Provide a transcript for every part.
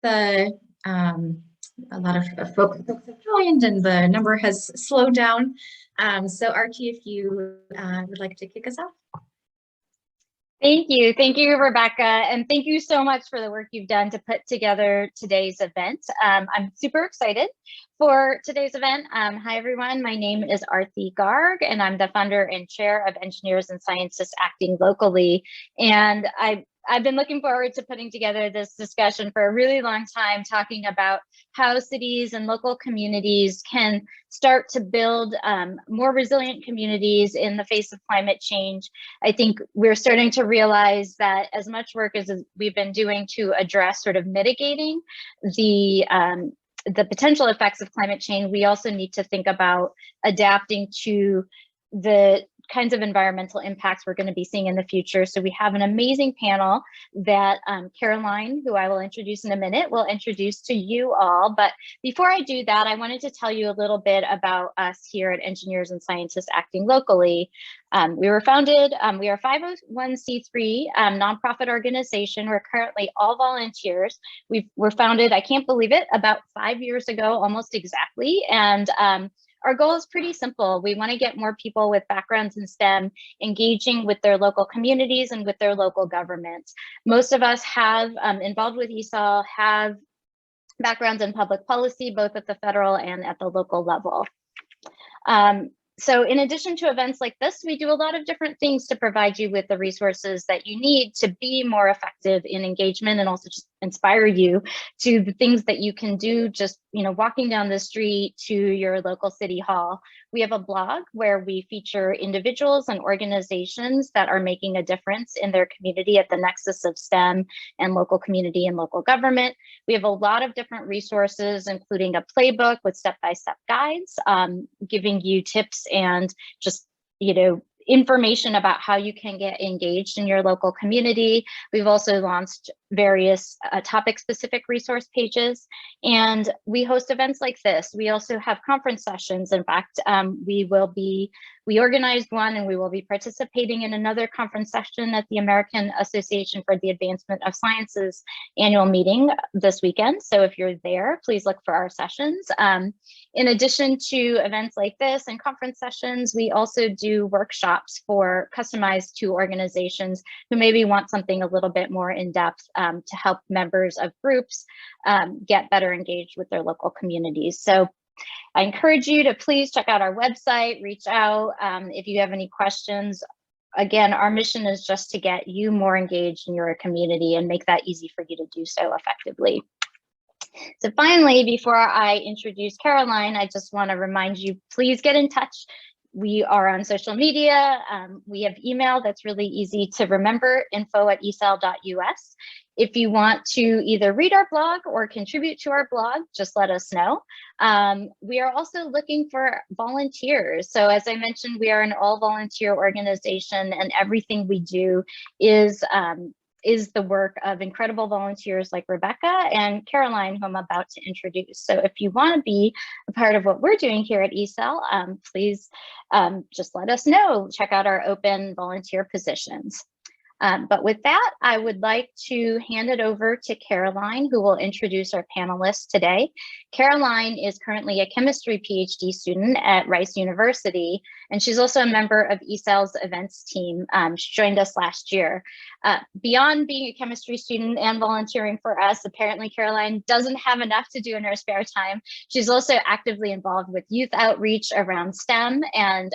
the a lot of folks have joined and the number has slowed down. So Archie, if you would like to kick us off. Thank you. Thank you, Rebecca. And thank you so much for the work you've done to put together today's event. I'm super excited for today's event. Hi, everyone. My name is Arthi Garg, and I'm the founder and chair of Engineers and Scientists Acting Locally. And I've been looking forward to putting together this discussion for a really long time, talking about how cities and local communities can start to build more resilient communities in the face of climate change. I think we're starting to realize that as much work as we've been doing to address sort of mitigating the potential effects of climate change, we also need to think about adapting to the kinds of environmental impacts we're going to be seeing in the future. So we have an amazing panel that Caroline, who I will introduce in a minute, will introduce to you all. But before I do that, I wanted to tell you a little bit about us here at Engineers and Scientists Acting Locally. We were founded, we are a 501c3 nonprofit organization. We're currently all volunteers. We're founded, I can't believe it, about 5 years ago, almost exactly. And our goal is pretty simple. We want to get more people with backgrounds in STEM engaging with their local communities and with their local governments. Most of us have involved with ESOL have backgrounds in public policy, both at the federal and at the local level. So in addition to events like this, we do a lot of different things to provide you with the resources that you need to be more effective in engagement, and also just inspire you to the things that you can do just, walking down the street to your local city hall. We have a blog where we feature individuals and organizations that are making a difference in their community at the nexus of STEM and local community and local government. We have a lot of different resources, including a playbook with step-by-step guides, giving you tips and just, information about how you can get engaged in your local community. We've also launched various topic-specific resource pages, and we host events like this. We also have conference sessions. In fact, we organized one, and we will be participating in another conference session at the American Association for the Advancement of Science's annual meeting this weekend. So if you're there, please look for our sessions. In addition to events like this and conference sessions, we also do workshops customized to organizations who maybe want something a little bit more in-depth to help members of groups get better engaged with their local communities. So I encourage you to please check out our website, reach out if you have any questions. Again, our mission is just to get you more engaged in your community and make that easy for you to do so effectively. So finally, before I introduce Caroline, I just want to remind you, please get in touch. We are on social media. We have email that's really easy to remember, info@esal.us. If you want to either read our blog or contribute to our blog, just let us know. We are also looking for volunteers. So as I mentioned, we are an all volunteer organization, and everything we do is the work of incredible volunteers like Rebecca and Caroline, who I'm about to introduce. So if you want to be a part of what we're doing here at ESAL, please just let us know. Check out our open volunteer positions. But with that, I would like to hand it over to Caroline, who will introduce our panelists today. Caroline is currently a chemistry PhD student at Rice University, and she's also a member of ESAL's events team. She joined us last year. Beyond being a chemistry student and volunteering for us, apparently Caroline doesn't have enough to do in her spare time. She's also actively involved with youth outreach around STEM and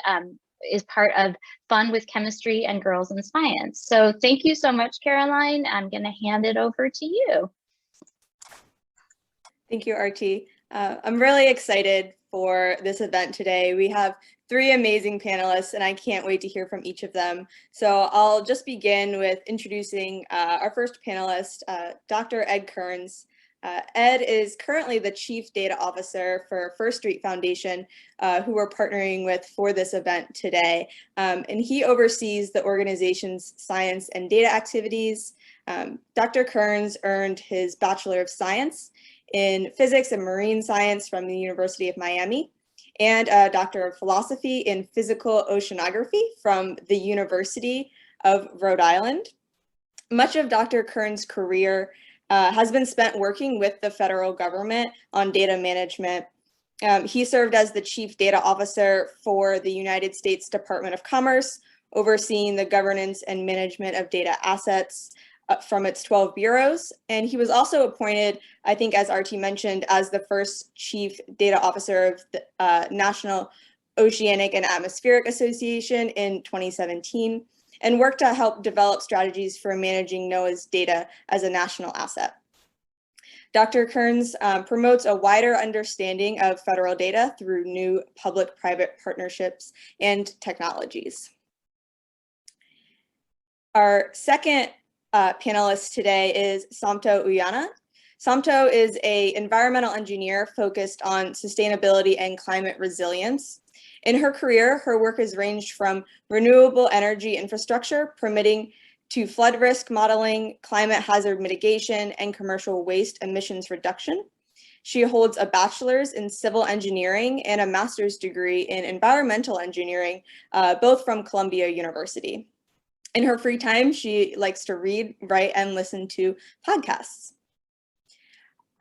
is part of Fun with Chemistry and Girls in Science. So thank you so much, Caroline. I'm going to hand it over to you. Thank you, Archie. I'm really excited for this event today. We have 3 amazing panelists, and I can't wait to hear from each of them. So I'll just begin with introducing our first panelist, Dr. Ed Kearns. Ed is currently the Chief Data Officer for First Street Foundation, who we're partnering with for this event today. And he oversees the organization's science and data activities. Dr. Kearns earned his Bachelor of Science in Physics and Marine Science from the University of Miami, and a Doctor of Philosophy in Physical Oceanography from the University of Rhode Island. Much of Dr. Kearns' career has been spent working with the federal government on data management. He served as the Chief Data Officer for the United States Department of Commerce, overseeing the governance and management of data assets from its 12 bureaus. And he was also appointed, I think as RT mentioned, as the first Chief Data Officer of the National Oceanic and Atmospheric Association in 2017, and worked to help develop strategies for managing NOAA's data as a national asset. Dr. Kearns promotes a wider understanding of federal data through new public-private partnerships and technologies. Our second panelist today is Samto Uyana. Samto is an environmental engineer focused on sustainability and climate resilience. In her career, her work has ranged from renewable energy infrastructure, permitting, to flood risk modeling, climate hazard mitigation, and commercial waste emissions reduction. She holds a bachelor's in civil engineering and a master's degree in environmental engineering, both from Columbia University. In her free time, she likes to read, write, and listen to podcasts.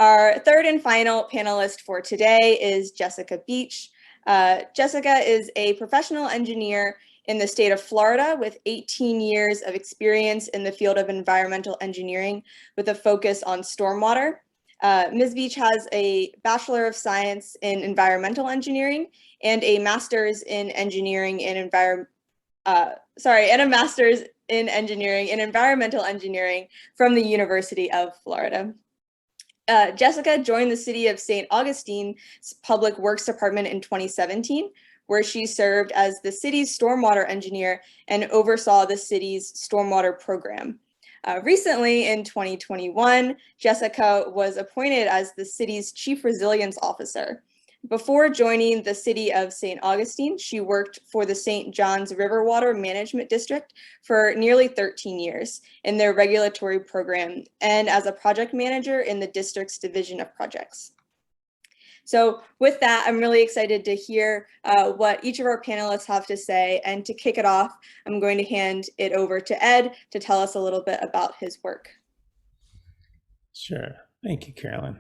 Our third and final panelist for today is Jessica Beach. Jessica is a professional engineer in the state of Florida with 18 years of experience in the field of environmental engineering with a focus on stormwater. Ms. Beach has a Bachelor of Science in Environmental Engineering and a Master's in Engineering and a Master's in Engineering and Environmental Engineering from the University of Florida. Jessica joined the City of St. Augustine's Public Works Department in 2017, where she served as the city's stormwater engineer and oversaw the city's stormwater program. Recently, in 2021, Jessica was appointed as the city's Chief Resilience Officer. Before joining the City of St. Augustine, she worked for the St. John's River Water Management District for nearly 13 years in their regulatory program and as a project manager in the district's Division of Projects. So with that, I'm really excited to hear what each of our panelists have to say. And to kick it off, I'm going to hand it over to Ed to tell us a little bit about his work. Sure. Thank you, Carolyn.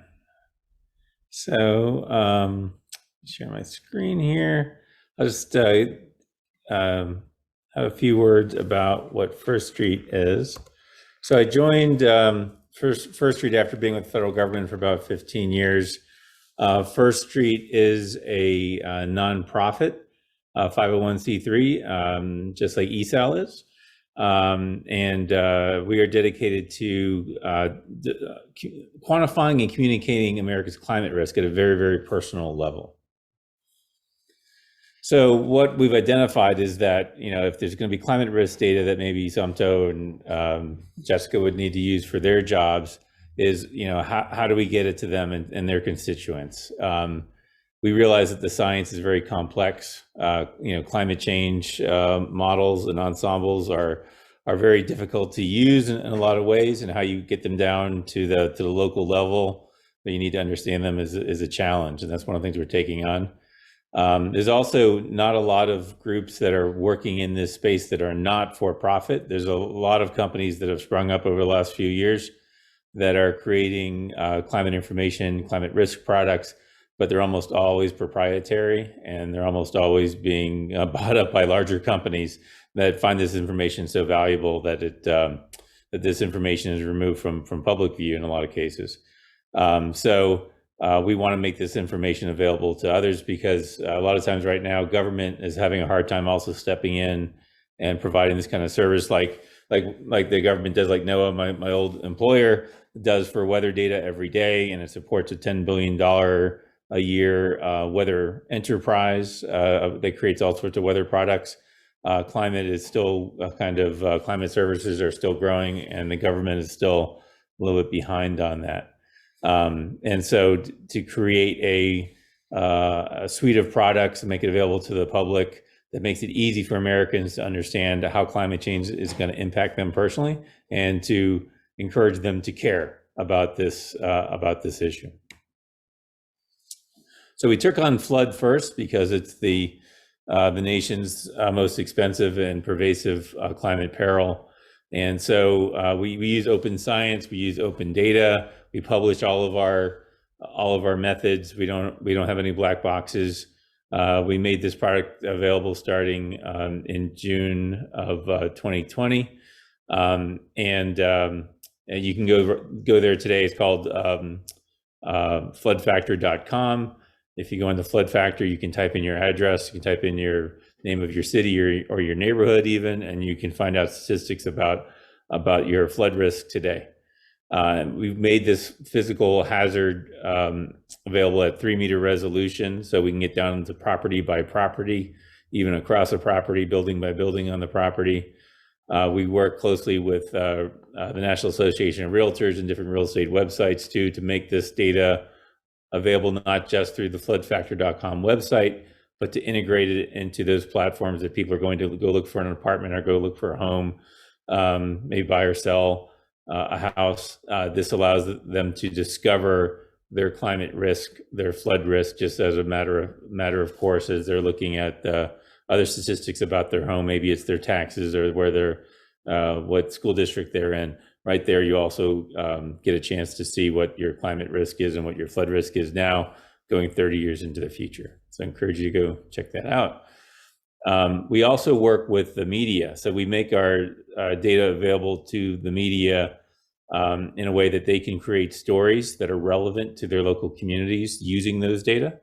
So share my screen here. I'll just have a few words about what First Street is. So I joined First Street after being with the federal government for about 15 years. First Street is a nonprofit, 501c3, just like ESAL is. And we are dedicated to quantifying and communicating America's climate risk at a very, very personal level. So what we've identified is that, if there's going to be climate risk data that maybe Samto and Jessica would need to use for their jobs, is, how do we get it to them and their constituents? We realize that the science is very complex. Climate change models and ensembles are very difficult to use in a lot of ways, and how you get them down to the local level, but you need to understand them is a challenge, and that's one of the things we're taking on. There's also not a lot of groups that are working in this space that are not for profit. There's a lot of companies that have sprung up over the last few years that are creating climate information, climate risk products, but they're almost always proprietary, and they're almost always being bought up by larger companies that find this information so valuable that that this information is removed from public view in a lot of cases. So we want to make this information available to others, because a lot of times right now, government is having a hard time also stepping in and providing this kind of service, like the government does, like NOAA, my old employer, does for weather data every day, and it supports a $10 billion a year weather enterprise that creates all sorts of weather products. Climate is still climate services are still growing, and the government is still a little bit behind on that. And so to create a suite of products and make it available to the public that makes it easy for Americans to understand how climate change is going to impact them personally, and to encourage them to care about this issue. So we took on flood first because it's the nation's most expensive and pervasive climate peril. And so we use open science, we use open data, we publish all of our methods. We don't have any black boxes. We made this product available starting in June of 2020, and you can go there today. It's called floodfactor.com. If you go into Flood Factor, you can type in your address, you can type in your name of your city or your neighborhood even, and you can find out statistics about your flood risk today. We've made this physical hazard available at 3-meter resolution, so we can get down to property by property, even across a property, building by building on the property. We work closely with the National Association of Realtors and different real estate websites too, to make this data available not just through the floodfactor.com website, but to integrate it into those platforms that people are going to go look for an apartment or go look for a home, maybe buy or sell a house. This allows them to discover their climate risk, their flood risk, just as a matter of course, as they're looking at other statistics about their home. Maybe it's their taxes or where they're, what school district they're in. Right there, you also get a chance to see what your climate risk is and what your flood risk is now, going 30 years into the future. So I encourage you to go check that out. We also work with the media. So we make our data available to the media in a way that they can create stories that are relevant to their local communities using those data.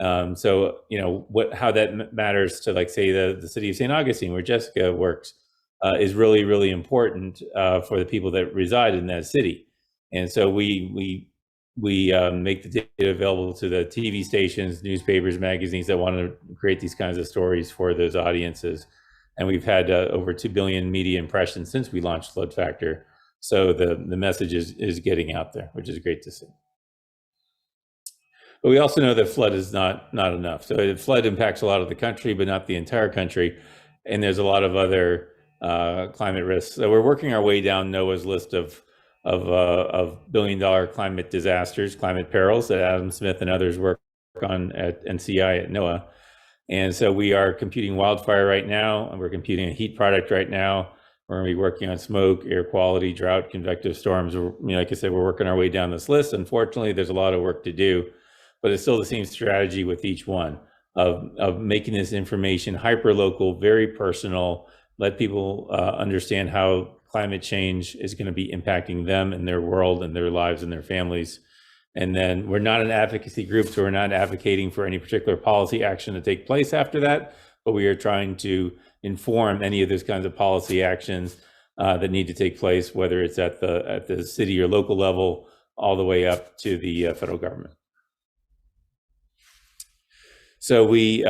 So, you know, how that matters to, like, say, the city of St. Augustine, where Jessica works, is really, really important for the people that reside in that city. And so we make the data available to the TV stations, newspapers, magazines that want to create these kinds of stories for those audiences. And we've had over 2 billion media impressions since we launched Flood Factor. So the message is getting out there, which is great to see. But we also know that flood is not enough. So flood impacts a lot of the country, but not the entire country. And there's a lot of other climate risks. So we're working our way down NOAA's list of billion-dollar climate disasters, climate perils that Adam Smith and others work on at NCI at NOAA. And so we are computing wildfire right now, and we're computing a heat product right now. We're going to be working on smoke, air quality, drought, convective storms. Like I said, we're working our way down this list. Unfortunately, there's a lot of work to do, but it's still the same strategy with each one of making this information hyper-local, very personal, let people understand how climate change is going to be impacting them and their world and their lives and their families. And then we're not an advocacy group, so we're not advocating for any particular policy action to take place after that, but we are trying to inform any of those kinds of policy actions that need to take place, whether it's at the city or local level, all the way up to the federal government. So we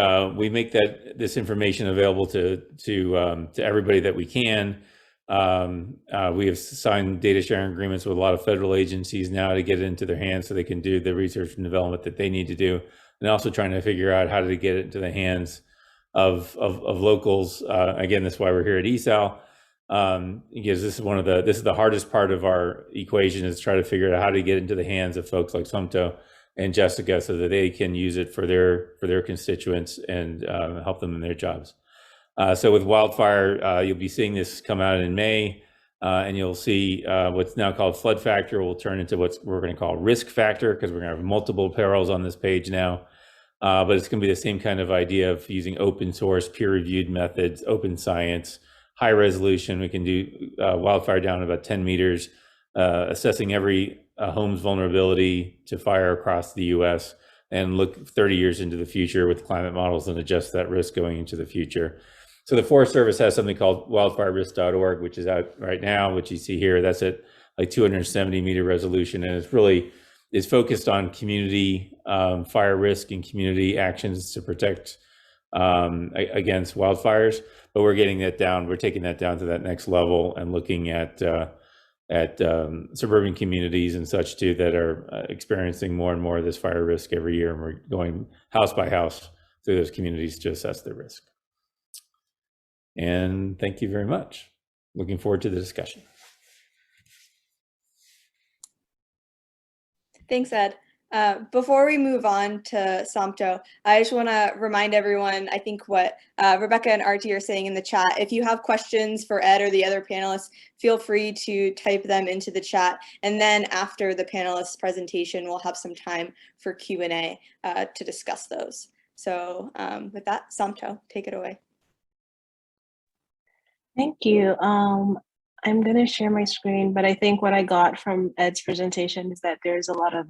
make this information available to everybody that we can. We have signed data sharing agreements with a lot of federal agencies now to get it into their hands so they can do the research and development that they need to do, and also trying to figure out how to get it into the hands of locals. Again, that's why we're here at ESAL, because this is the hardest part of our equation, is try to figure out how to get into the hands of folks like Sumto and Jessica so that they can use it for their constituents and help them in their jobs. So with wildfire, you'll be seeing this come out in May, and you'll see what's now called Flood Factor will turn into what we're going to call Risk Factor, because we're going to have multiple perils on this page now. But it's going to be the same kind of idea of using open source, peer-reviewed methods, open science, high resolution. We can do wildfire down about 10 meters, assessing every home's vulnerability to fire across the U.S. and look 30 years into the future with climate models and adjust that risk going into the future. So the Forest Service has something called wildfirerisk.org, which is out right now, which you see here. That's at like 270 meter resolution, and it's focused on community fire risk and community actions to protect against wildfires. But we're getting that down. We're taking that down to that next level and looking at suburban communities and such too that are experiencing more and more of this fire risk every year, and we're going house by house through those communities to assess the risk. And thank you very much. Looking forward to the discussion. Thanks, Ed. Before we move on to Samto, I just want to remind everyone, I think what Rebecca and Artie are saying in the chat, if you have questions for Ed or the other panelists, feel free to type them into the chat. And then after the panelists' presentation, we'll have some time for Q&A to discuss those. So with that, Samto, take it away. Thank you. I'm going to share my screen, but I think what I got from Ed's presentation is that there's a lot of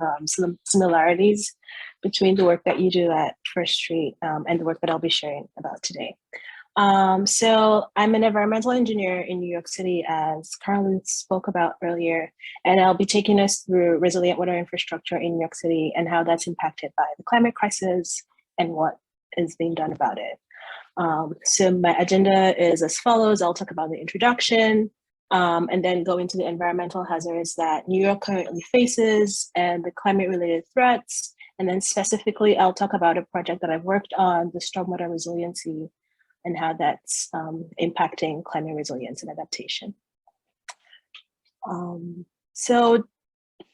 similarities between the work that you do at First Street and the work that I'll be sharing about today. So I'm an environmental engineer in New York City, as Carolyn spoke about earlier, and I'll be taking us through resilient water infrastructure in New York City and how that's impacted by the climate crisis and what is being done about it. So my agenda is as follows. I'll talk about the introduction, and then go into the environmental hazards that New York currently faces and the climate-related threats. And then specifically, I'll talk about a project that I've worked on, the stormwater resiliency, and how that's impacting climate resilience and adaptation. So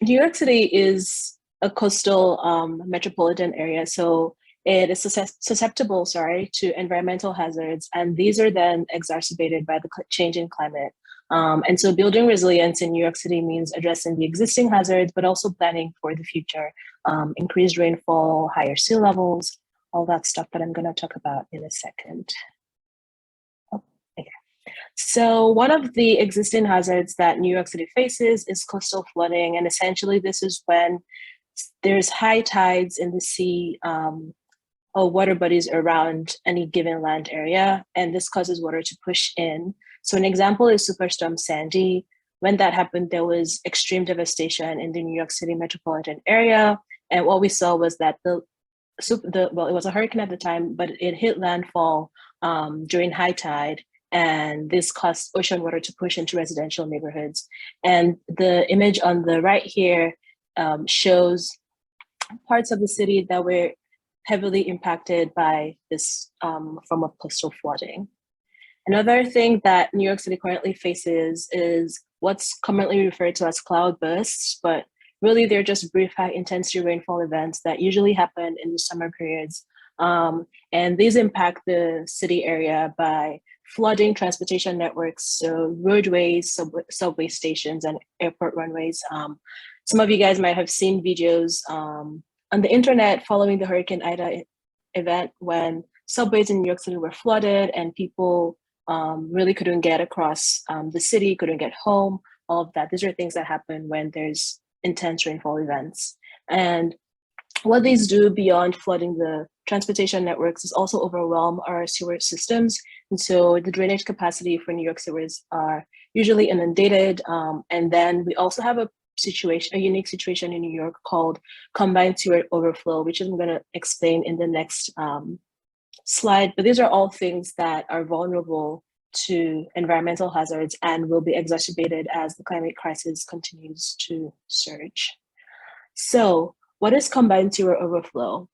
New York City is a coastal metropolitan area, so it is susceptible, to environmental hazards, and these are then exacerbated by the change in climate. And so building resilience in New York City means addressing the existing hazards, but also planning for the future, increased rainfall, higher sea levels, all that stuff that I'm going to talk about in a second. So one of the existing hazards that New York City faces is coastal flooding. And essentially this is when there's high tides in the sea or water bodies around any given land area, and this causes water to push in. So an example is Superstorm Sandy. When that happened, there was extreme devastation in the New York City metropolitan area. And what we saw was that well, it was a hurricane at the time, but it hit landfall during high tide. And this caused ocean water to push into residential neighborhoods. And the image on the right here shows parts of the city that were heavily impacted by this form of coastal flooding. Another thing that New York City currently faces is what's commonly referred to as cloud bursts, but really they're just brief high intensity rainfall events that usually happen in the summer periods. And these impact the city area by flooding transportation networks, so roadways, subway stations, and airport runways. Some of you guys might have seen videos on the internet following the Hurricane Ida event when subways in New York City were flooded and people really couldn't get across the city, couldn't get home, all of that. These are things that happen when there's intense rainfall events. And what these do beyond flooding the transportation networks is also overwhelm our sewer systems. And so the drainage capacity for New York sewers are usually inundated. And then we also have a unique situation in New York called combined sewer overflow, which I'm going to explain in the next slide. But these are all things that are vulnerable to environmental hazards and will be exacerbated as the climate crisis continues to surge. So what is combined sewer overflow?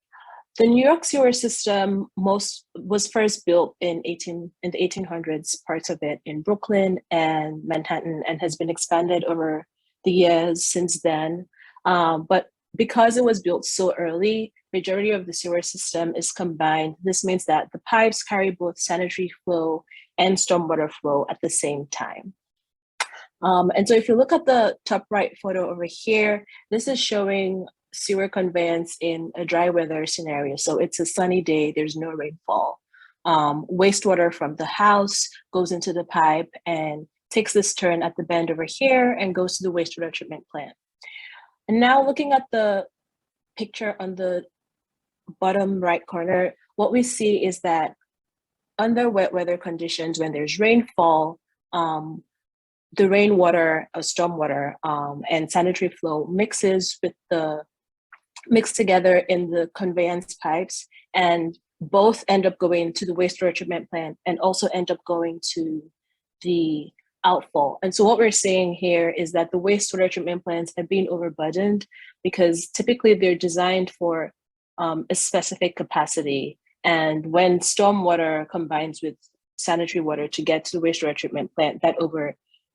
The New York sewer system was first built in the 1800s, parts of it in Brooklyn and Manhattan, and has been expanded over the years since then. But because it was built so early, majority of the sewer system is combined. This means that the pipes carry both sanitary flow and stormwater flow at the same time. And so if you look at the top right photo over here, this is showing sewer conveyance in a dry weather scenario. So it's a sunny day, there's no rainfall. Wastewater from the house goes into the pipe and takes this turn at the bend over here and goes to the wastewater treatment plant. And now looking at the picture on the bottom right corner, what we see is that under wet weather conditions, when there's rainfall, the rainwater or stormwater and sanitary flow mix together in the conveyance pipes, and both end up going to the wastewater treatment plant and also end up going to the outfall. And so what we're seeing here is that the wastewater treatment plants are being overburdened because typically they're designed for a specific capacity. And when stormwater combines with sanitary water to get to the wastewater treatment plant, that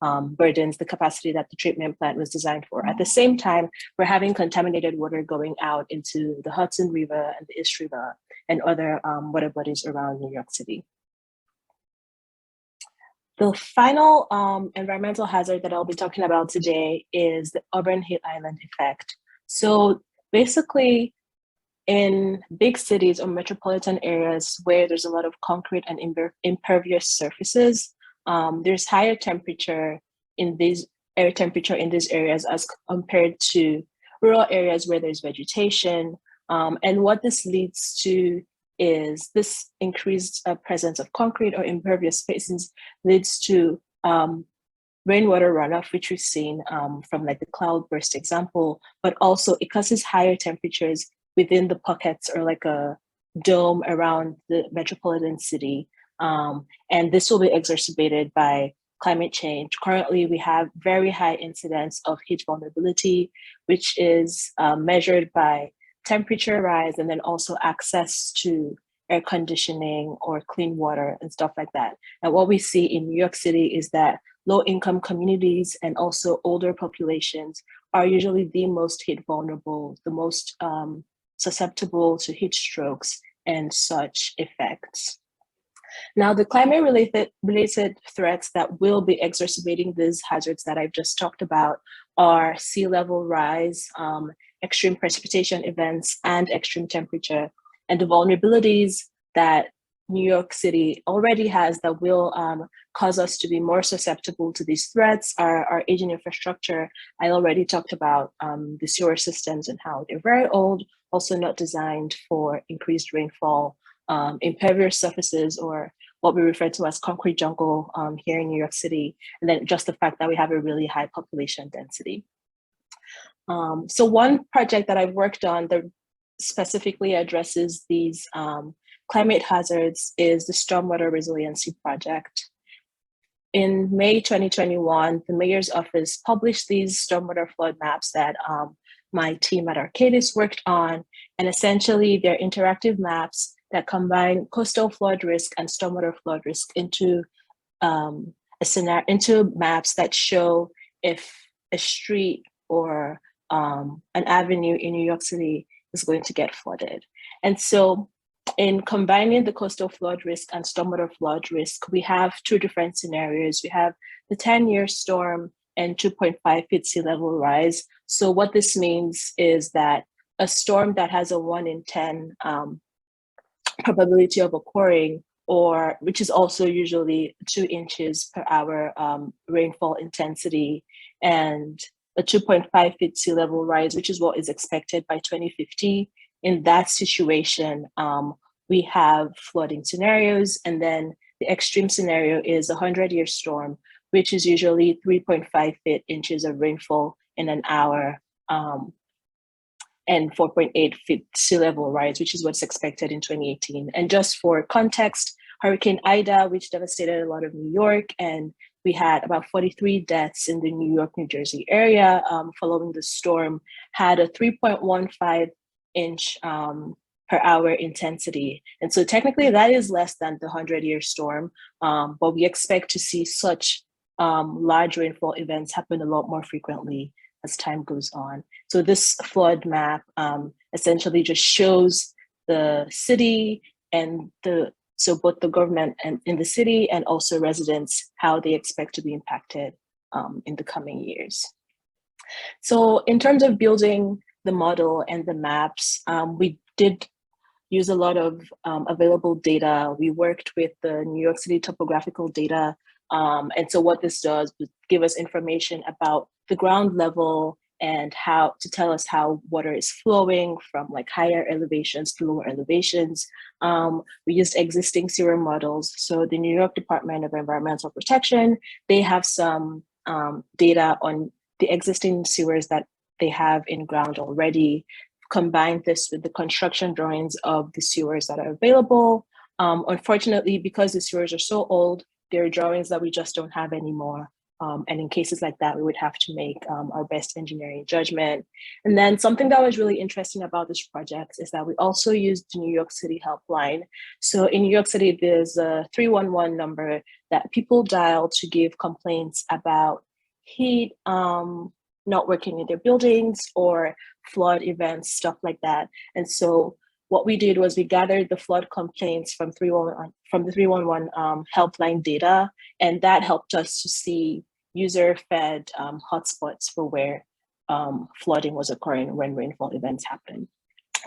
burdens the capacity that the treatment plant was designed for. At the same time, we're having contaminated water going out into the Hudson River and the East River and other water bodies around New York City. The final environmental hazard that I'll be talking about today is the urban heat island effect. So basically, in big cities or metropolitan areas where there's a lot of concrete and impervious surfaces, there's higher temperature in these areas as compared to rural areas where there's vegetation. And what this leads to is this increased presence of concrete or impervious spaces leads to rainwater runoff, which we've seen from like the cloudburst example, but also it causes higher temperatures within the pockets or like a dome around the metropolitan city. And this will be exacerbated by climate change. Currently, we have very high incidence of heat vulnerability, which is measured by temperature rise and then also access to air conditioning or clean water and stuff like that. And what we see in New York City is that low-income communities and also older populations are usually the most heat vulnerable, the most susceptible to heat strokes and such effects. Now, the climate-related threats that will be exacerbating these hazards that I've just talked about are sea level rise, extreme precipitation events, and extreme temperature. And the vulnerabilities that New York City already has that will cause us to be more susceptible to these threats are our aging infrastructure. I already talked about the sewer systems and how they're very old, also not designed for increased rainfall, impervious surfaces, or what we refer to as concrete jungle here in New York City, and then just the fact that we have a really high population density. So one project that I've worked on that specifically addresses these climate hazards is the Stormwater Resiliency Project. In May 2021, the Mayor's Office published these stormwater flood maps that my team at Arcadis worked on, and essentially they're interactive maps that combine coastal flood risk and stormwater flood risk into maps that show if a street or an avenue in New York City is going to get flooded. And so in combining the coastal flood risk and stormwater flood risk, we have two different scenarios. We have the 10-year storm and 2.5 feet sea level rise. So what this means is that a storm that has a 1 in 10 probability of occurring, or which is also usually 2 inches per hour rainfall intensity, and a 2.5 feet sea level rise, which is what is expected by 2050. In that situation, we have flooding scenarios, and then the extreme scenario is a 100-year storm, which is usually 3.5 inches of rainfall in an hour, and 4.8 feet sea level rise, which is what's expected in 2018. And just for context, Hurricane Ida, which devastated a lot of New York, and we had about 43 deaths in the New York, New Jersey area following the storm, had a 3.15 inch per hour intensity. And so technically that is less than the 100-year storm, but we expect to see such large rainfall events happen a lot more frequently as time goes on. So this flood map essentially just shows the city and so both the government and in the city and also residents, how they expect to be impacted in the coming years. So in terms of building the model and the maps, we did use a lot of available data. We worked with the New York City topographical data. And so what this does is give us information about the ground level and how to tell us how water is flowing from like higher elevations to lower elevations. We used existing sewer models. So the New York Department of Environmental Protection, they have some data on the existing sewers that they have in ground already. Combine this with the construction drawings of the sewers that are available. Unfortunately, because the sewers are so old, there are drawings that we just don't have anymore. And in cases like that, we would have to make our best engineering judgment. And then something that was really interesting about this project is that we also used the New York City helpline. So in New York City, there's a 311 number that people dial to give complaints about heat not working in their buildings or flood events, stuff like that. And so what we did was we gathered the flood complaints from the 311 helpline data, and that helped us to see user-fed hotspots for where flooding was occurring when rainfall events happen.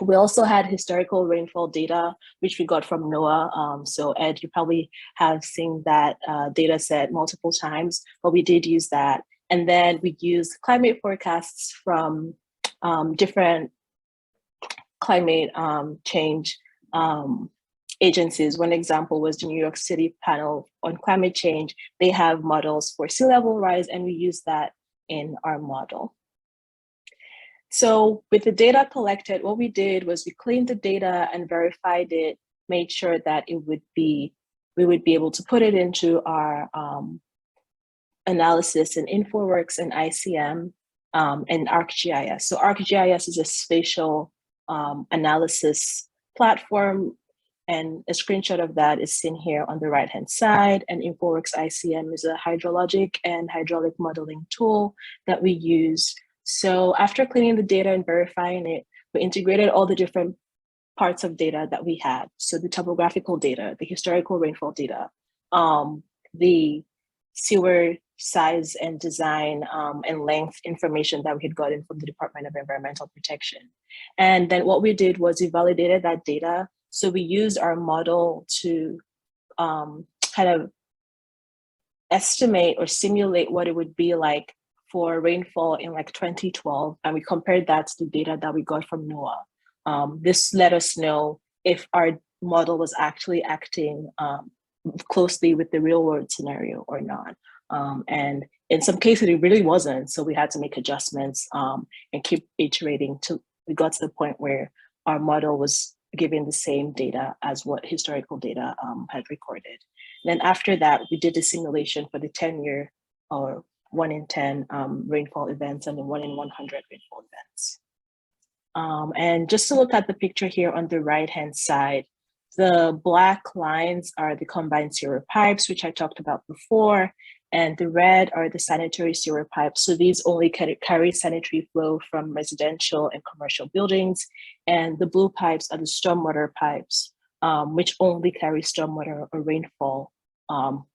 We also had historical rainfall data, which we got from NOAA. So Ed, you probably have seen that data set multiple times, but we did use that. And then we used climate forecasts from different climate change agencies. One example was the New York City panel on climate change. They have models for sea level rise, and we use that in our model. So with the data collected, what we did was we cleaned the data and verified it, made sure that we would be able to put it into our analysis in InfoWorks and ICM and ArcGIS. So ArcGIS is a spatial analysis platform, and a screenshot of that is seen here on the right-hand side. And InfoWorks ICM is a hydrologic and hydraulic modeling tool that we use. So after cleaning the data and verifying it, we integrated all the different parts of data that we had. So the topographical data, the historical rainfall data, the sewer size and design and length information that we had gotten from the Department of Environmental Protection. And then what we did was we validated that data. So we used our model to kind of estimate or simulate what it would be like for rainfall in like 2012, and we compared that to the data that we got from NOAA. This let us know if our model was actually acting closely with the real world scenario or not. And in some cases, it really wasn't. So we had to make adjustments and keep iterating till we got to the point where our model was giving the same data as what historical data had recorded. And then after that, we did a simulation for the 10-year or 1 in 10 rainfall events and the 1 in 100 rainfall events. And just to look at the picture here on the right-hand side, the black lines are the combined sewer pipes, which I talked about before, and the red are the sanitary sewer pipes. So these only carry sanitary flow from residential and commercial buildings, and the blue pipes are the stormwater pipes, which only carry stormwater or rainfall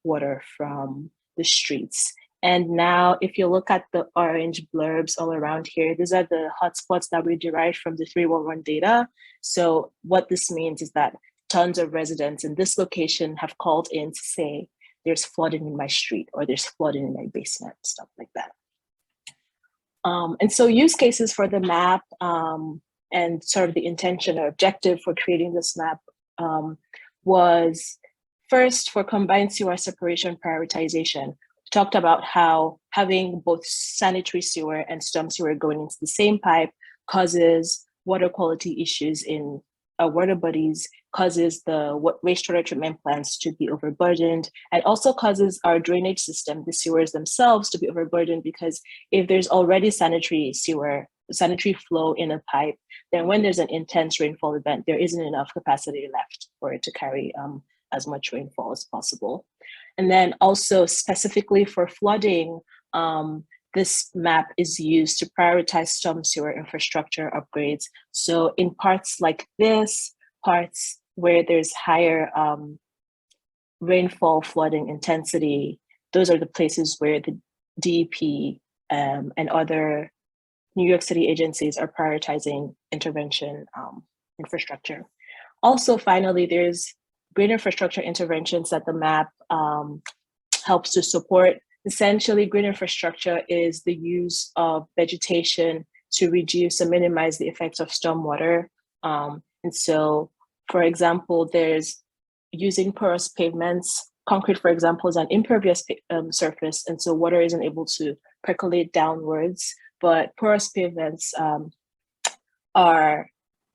water from the streets. And now, if you look at the orange blurbs all around here, these are the hotspots that we derived from the 311 data. So what this means is that tons of residents in this location have called in to say, there's flooding in my street, or there's flooding in my basement, stuff like that. And so use cases for the map and sort of the intention or objective for creating this map was first for combined sewer separation prioritization. Talked about how having both sanitary sewer and storm sewer going into the same pipe causes water quality issues in our water bodies, causes the wastewater treatment plants to be overburdened, and also causes our drainage system, the sewers themselves, to be overburdened, because if there's already sanitary flow in a pipe, then when there's an intense rainfall event, there isn't enough capacity left for it to carry as much rainfall as possible. And then also specifically for flooding, this map is used to prioritize storm sewer infrastructure upgrades. So in parts like this, parts where there's higher rainfall flooding intensity, those are the places where the DEP and other New York City agencies are prioritizing intervention infrastructure. Also, finally, there's green infrastructure interventions that the map helps to support. Essentially, green infrastructure is the use of vegetation to reduce and minimize the effects of stormwater. And so, for example, there's using porous pavements. Concrete, for example, is an impervious surface, and so water isn't able to percolate downwards. But porous pavements are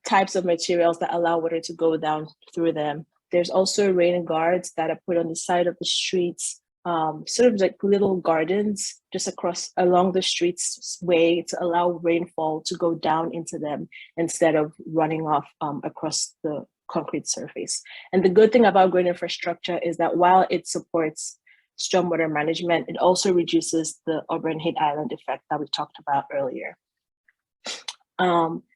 types of materials that allow water to go down through them. There's also rain guards that are put on the side of the streets, sort of like little gardens just along the streets way to allow rainfall to go down into them instead of running off across the concrete surface. And the good thing about green infrastructure is that while it supports stormwater management. It also reduces the urban heat island effect that we talked about earlier.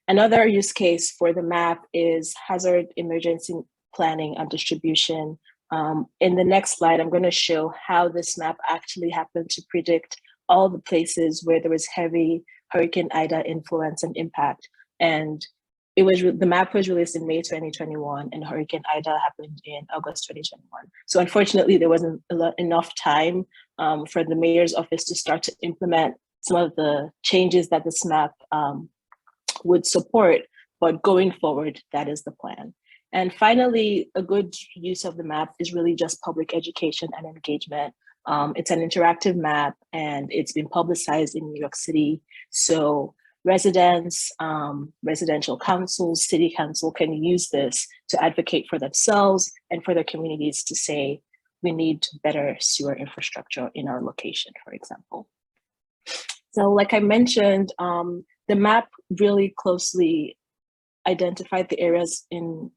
Another use case for the map is hazard emergency planning and distribution. In the next slide, I'm going to show how this map actually happened to predict all the places where there was heavy Hurricane Ida influence and impact. And the map was released in May 2021, and Hurricane Ida happened in August 2021. So unfortunately, there wasn't enough time for the mayor's office to start to implement some of the changes that this map would support. But going forward, that is the plan. And finally, a good use of the map is really just public education and engagement. It's an interactive map, and it's been publicized in New York City. So residents, residential councils, city council can use this to advocate for themselves and for their communities to say, we need better sewer infrastructure in our location, for example. So like I mentioned, the map really closely identified the areas in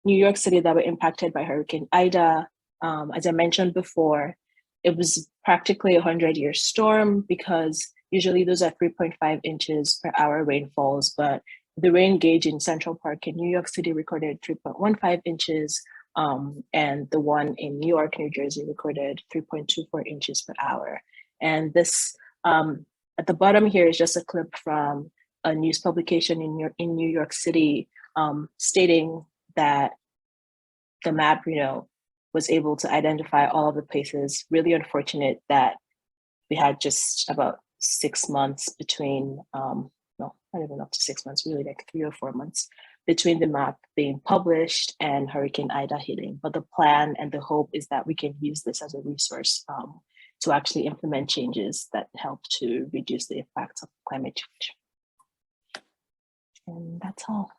New York City that were impacted by Hurricane Ida. As I mentioned before, it was practically a 100-year storm because usually those are 3.5 inches per hour rainfalls, but the rain gauge in Central Park in New York City recorded 3.15 inches, and the one in New York, New Jersey recorded 3.24 inches per hour. And this, at the bottom here is just a clip from a news publication in New York City stating that the map, was able to identify all of the places. Really unfortunate that we had just about 6 months between, no, not even up to 6 months, really like 3 or 4 months between the map being published and Hurricane Ida hitting. But the plan and the hope is that we can use this as a resource to actually implement changes that help to reduce the impacts of climate change. And that's all.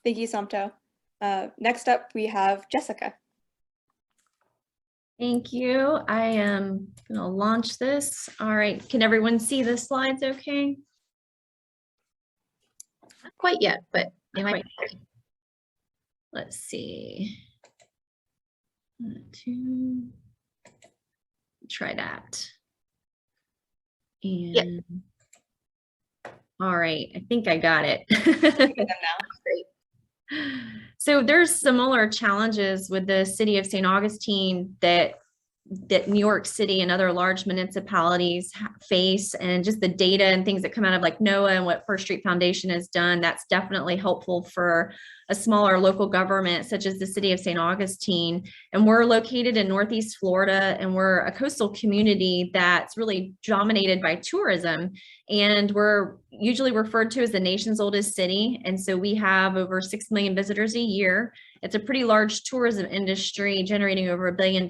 Thank you, Samto. Next up, we have Jessica. Thank you. I am going to launch this. All right. Can everyone see the slides okay? Not quite yet, but they might be. Let's see. Try that. And yep. All right. I think I got it. Great. So there's similar challenges with the city of St. Augustine that New York City and other large municipalities face, and just the data and things that come out of like NOAA and what First Street Foundation has done, that's definitely helpful for a smaller local government such as the city of St. Augustine. And we're located in Northeast Florida, and we're a coastal community that's really dominated by tourism. And we're usually referred to as the nation's oldest city. And so we have over 6 million visitors a year. It's a pretty large tourism industry, generating over $1 billion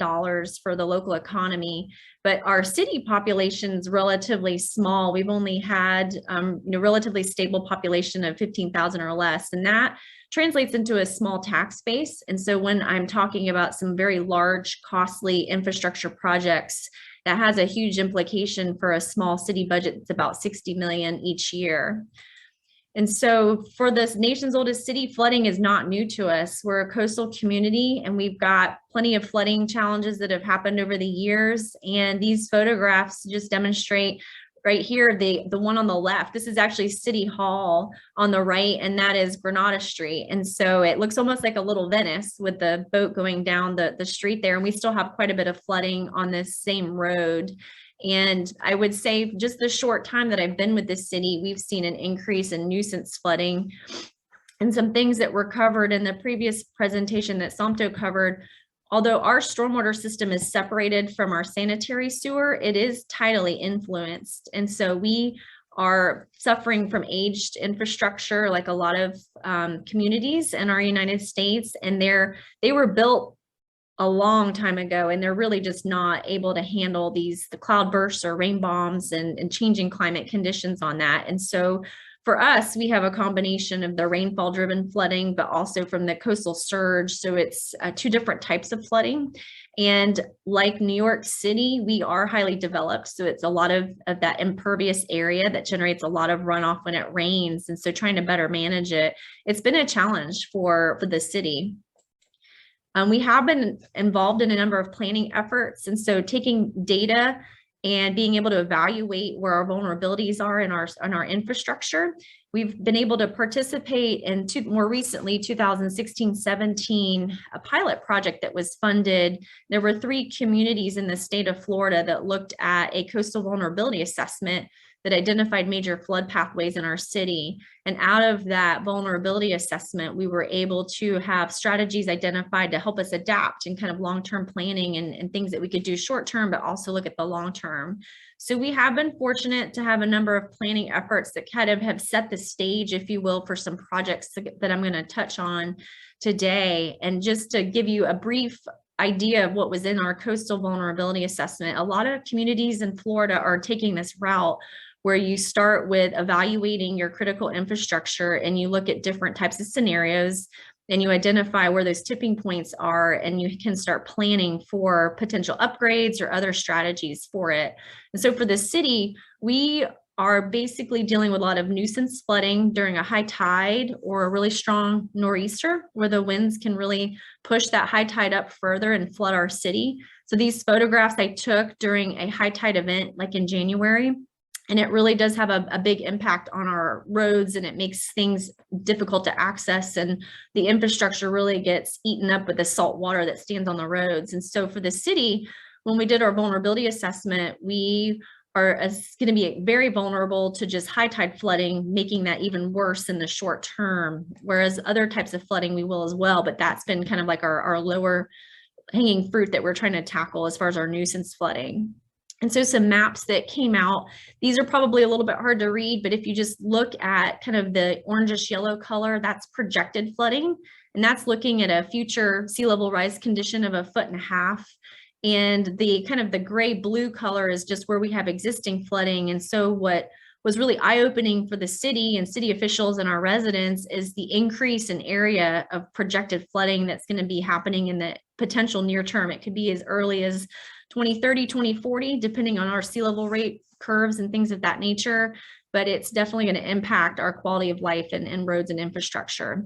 for the local economy. But our city population is relatively small. We've only had relatively stable population of 15,000 or less, and that translates into a small tax base. And so when I'm talking about some very large, costly infrastructure projects, that has a huge implication for a small city budget. It's about 60 million each year. And so for this nation's oldest city, flooding is not new to us. We're a coastal community, and we've got plenty of flooding challenges that have happened over the years. And these photographs just demonstrate right here, the one on the left, this is actually City Hall on the right, and that is Granada Street. And so it looks almost like a little Venice with the boat going down the street there. And we still have quite a bit of flooding on this same road. And I would say just the short time that I've been with this city, we've seen an increase in nuisance flooding. And some things that were covered in the previous presentation that Samto covered, although our stormwater system is separated from our sanitary sewer, it is tidally influenced. And so we are suffering from aged infrastructure like a lot of communities in our United States. And they were built a long time ago, and they're really just not able to handle the cloud bursts or rain bombs and changing climate conditions on that. And so for us, we have a combination of the rainfall driven flooding, but also from the coastal surge. So it's two different types of flooding. And like New York City, we are highly developed. So it's a lot of that impervious area that generates a lot of runoff when it rains. And so trying to better manage it, it's been a challenge for the city. We have been involved in a number of planning efforts. And so taking data and being able to evaluate where our vulnerabilities are in our infrastructure. We've been able to participate in more recently, 2016-17, a pilot project that was funded. There were 3 communities in the state of Florida that looked at a coastal vulnerability assessment that identified major flood pathways in our city. And out of that vulnerability assessment, we were able to have strategies identified to help us adapt and kind of long-term planning and things that we could do short-term, but also look at the long-term. So we have been fortunate to have a number of planning efforts that kind of have set the stage, if you will, for some projects that I'm going to touch on today. And just to give you a brief idea of what was in our coastal vulnerability assessment, a lot of communities in Florida are taking this route where you start with evaluating your critical infrastructure and you look at different types of scenarios and you identify where those tipping points are, and you can start planning for potential upgrades or other strategies for it. And so for the city, we are basically dealing with a lot of nuisance flooding during a high tide or a really strong nor'easter, where the winds can really push that high tide up further and flood our city. So these photographs I took during a high tide event, like in January, and it really does have a big impact on our roads, and it makes things difficult to access, and the infrastructure really gets eaten up with the salt water that stands on the roads. And so for the city, when we did our vulnerability assessment, we are going to be very vulnerable to just high tide flooding, making that even worse in the short term, whereas other types of flooding we will as well, but that's been kind of like our lower hanging fruit that we're trying to tackle as far as our nuisance flooding. And so some maps that came out, these are probably a little bit hard to read, but if you just look at kind of the orangish yellow color, that's projected flooding. And that's looking at a future sea level rise condition of 1.5 feet. And the kind of the gray blue color is just where we have existing flooding. And so what was really eye-opening for the city and city officials and our residents is the increase in area of projected flooding that's going to be happening in the potential near term. It could be as early as 2030, 2040, depending on our sea level rate curves and things of that nature, but it's definitely going to impact our quality of life and roads and infrastructure.